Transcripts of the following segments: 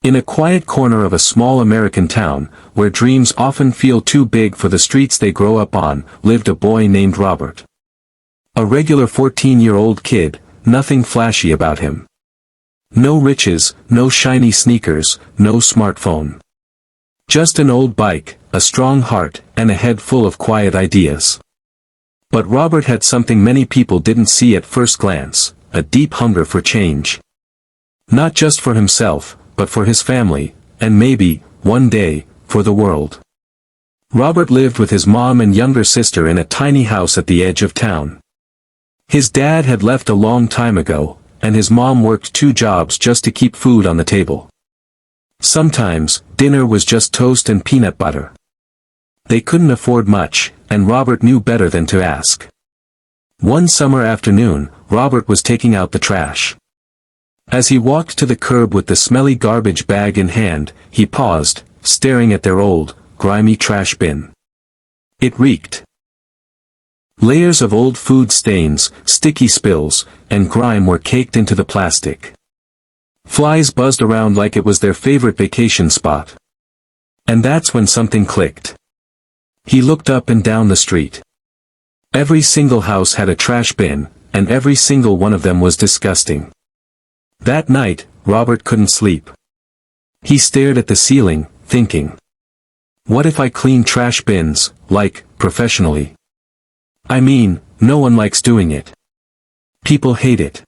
In a quiet corner of a small American town, where dreams often feel too big for the streets they grow up on, lived a boy named Robert. A regular 14-year-old kid, nothing flashy about him. No riches, no shiny sneakers, no smartphone. Just an old bike, a strong heart, and a head full of quiet ideas. But Robert had something many people didn't see at first glance, a deep hunger for change. Not just for himself, but for his family, and maybe, one day, for the world. Robert lived with his mom and younger sister in a tiny house at the edge of town. His dad had left a long time ago, and his mom worked 2 jobs just to keep food on the table. Sometimes, dinner was just toast and peanut butter. They couldn't afford much, and Robert knew better than to ask. One summer afternoon, Robert was taking out the trash. As he walked to the curb with the smelly garbage bag in hand, he paused, staring at their old, grimy trash bin. It reeked. Layers of old food stains, sticky spills, and grime were caked into the plastic. Flies buzzed around like it was their favorite vacation spot. And that's when something clicked. He looked up and down the street. Every single house had a trash bin, and every single one of them was disgusting. That night, Robert couldn't sleep. He stared at the ceiling, thinking. What if I clean trash bins, like, professionally? I mean, no one likes doing it. People hate it.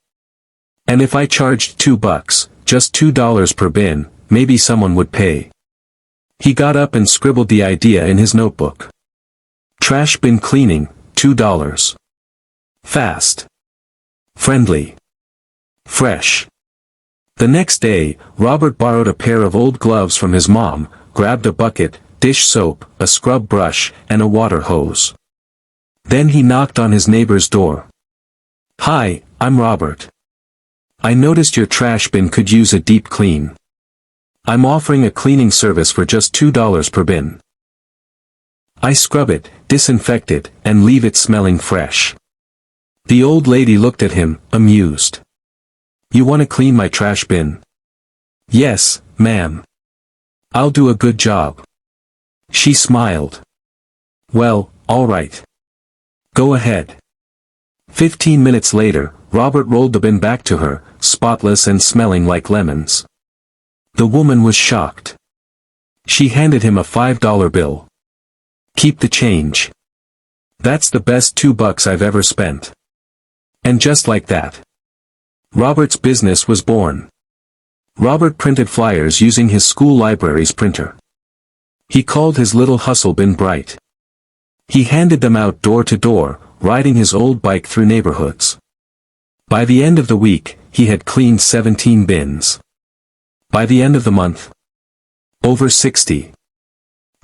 And if I charged $2, just $2 per bin, maybe someone would pay. He got up and scribbled the idea in his notebook. Trash bin cleaning, $2. Fast. Friendly. Fresh. The next day, Robert borrowed a pair of old gloves from his mom, grabbed a bucket, dish soap, a scrub brush, and a water hose. Then he knocked on his neighbor's door. Hi, I'm Robert. I noticed your trash bin could use a deep clean. I'm offering a cleaning service for just $2 per bin. I scrub it, disinfect it, and leave it smelling fresh. The old lady looked at him, amused. You want to clean my trash bin? Yes, ma'am. I'll do a good job. She smiled. Well, all right. Go ahead. 15 minutes later, Robert rolled the bin back to her, spotless and smelling like lemons. The woman was shocked. She handed him a $5 bill. Keep the change. That's the best $2 I've ever spent. And just like that, Robert's business was born. Robert printed flyers using his school library's printer. He called his little hustle bin Bright. He handed them out door to door, riding his old bike through neighborhoods. By the end of the week, he had cleaned 17 bins. By the end of the month, over 60.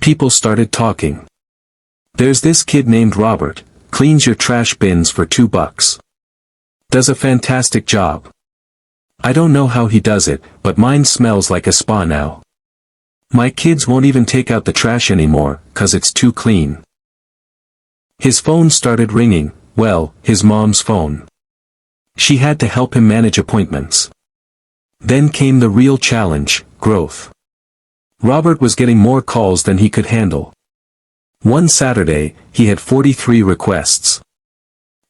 People started talking. There's this kid named Robert, cleans your trash bins for $2. Does a fantastic job. I don't know how he does it, but mine smells like a spa now. My kids won't even take out the trash anymore, 'cause it's too clean. His phone started ringing, well, his mom's phone. She had to help him manage appointments. Then came the real challenge, growth. Robert was getting more calls than he could handle. One Saturday, he had 43 requests.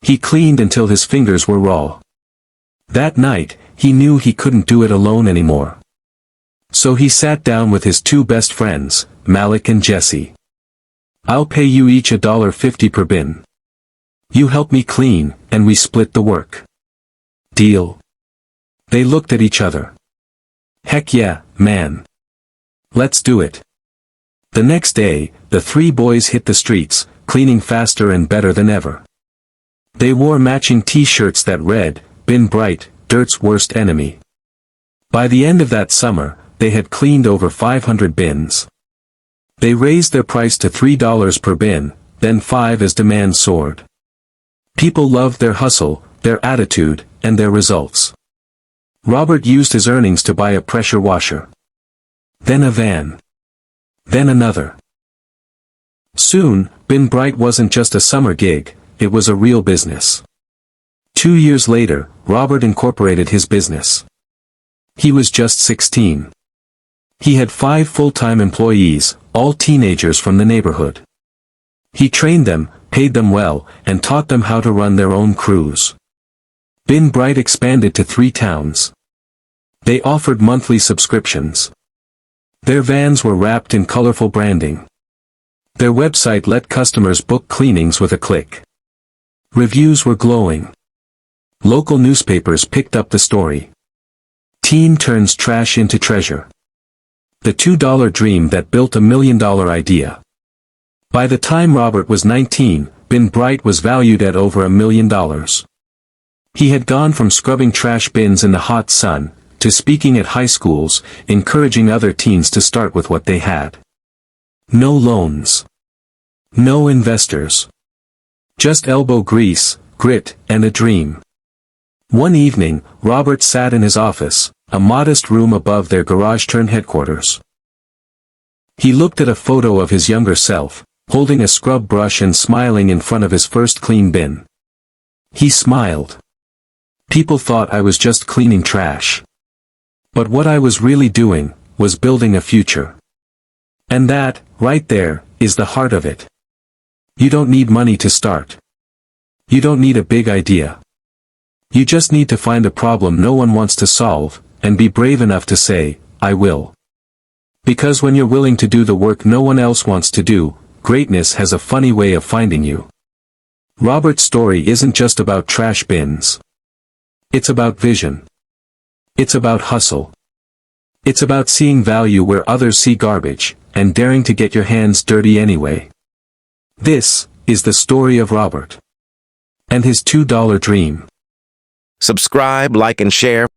He cleaned until his fingers were raw. That night, he knew he couldn't do it alone anymore. So he sat down with his 2 best friends, Malik and Jesse. I'll pay you each $1.50 per bin. You help me clean, and we split the work. Deal? They looked at each other. Heck yeah, man. Let's do it. The next day, the 3 boys hit the streets, cleaning faster and better than ever. They wore matching t-shirts that read, Bin Bright, Dirt's Worst Enemy. By the end of that summer, they had cleaned over 500 bins. They raised their price to $3 per bin, then $5 as demand soared. People loved their hustle, their attitude, and their results. Robert used his earnings to buy a pressure washer. Then a van. Then another. Soon, Bin Bright wasn't just a summer gig, it was a real business. 2 years later, Robert incorporated his business. He was just 16. He had 5 full-time employees, all teenagers from the neighborhood. He trained them, paid them well, and taught them how to run their own crews. Bin Bright expanded to 3 towns. They offered monthly subscriptions. Their vans were wrapped in colorful branding. Their website let customers book cleanings with a click. Reviews were glowing. Local newspapers picked up the story. Teen turns trash into treasure. The $2 dream that built a $1 million idea. By the time Robert was 19, Bin Bright was valued at over $1 million. He had gone from scrubbing trash bins in the hot sun, to speaking at high schools, encouraging other teens to start with what they had. No loans. No investors. Just elbow grease, grit, and a dream. One evening, Robert sat in his office, a modest room above their garage-turned headquarters. He looked at a photo of his younger self, holding a scrub brush and smiling in front of his first clean bin. He smiled. People thought I was just cleaning trash. But what I was really doing, was building a future. And that, right there, is the heart of it. You don't need money to start. You don't need a big idea. You just need to find a problem no one wants to solve, and be brave enough to say, I will. Because when you're willing to do the work no one else wants to do, greatness has a funny way of finding you. Robert's story isn't just about trash bins. It's about vision. It's about hustle. It's about seeing value where others see garbage, and daring to get your hands dirty anyway. This is the story of Robert. And his $2 dream. Subscribe, like, and share.